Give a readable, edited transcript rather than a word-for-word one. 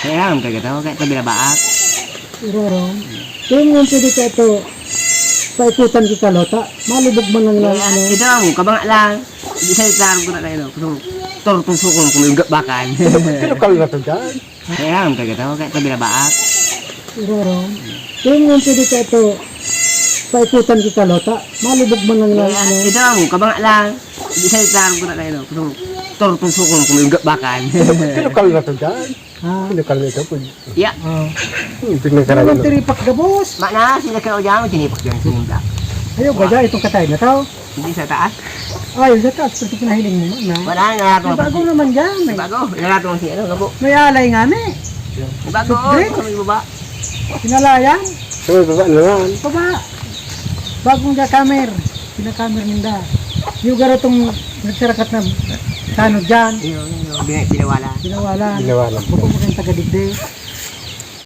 Kaya ang kagataw, kaya ito binabaak. Irorong. Kung yung pwede ka ito, paikutan kita lota, malubog man lang lang ano. Ito ang kabanga lang. Hindi sa itarong ko na kayo. Kung tortusukong kung yung bakan. Kinukal na ito dyan. Kaya ang kagataw, kaya ito binabaak. Irorong. Kung yung pwede ka ito, paikutan kita lota, malubog man lang lang ano. Ito ang kabanga lang. Hindi sa itarong ko na kayo. Kung tortusukong kung yung bakan. Kinukal na ito dyan. Ha? Kinukal na ito. Ya. Tingnan ka Ano rin. tiripak na boss? Mana, sila kayo dyan, tinipak dyan sinimda. Ayaw ba itong katay na tao? Hindi sa taas. Ayun sa taas, pati pinahiling mo na. Wala, naratong May bago naman dyan. Bago, naratong si ano, gabo. May alay nga ni. Bago, Soft drink? kami baba. Pinalayan. Sabi baba naman. Baba. Bagong kamer. Pinakamer ninda. Yung garo itong nagsarakat na tanod dyan. Yun, tinawalan. Pinawalan. Ginawa lang. Bukong maging taga-digdi.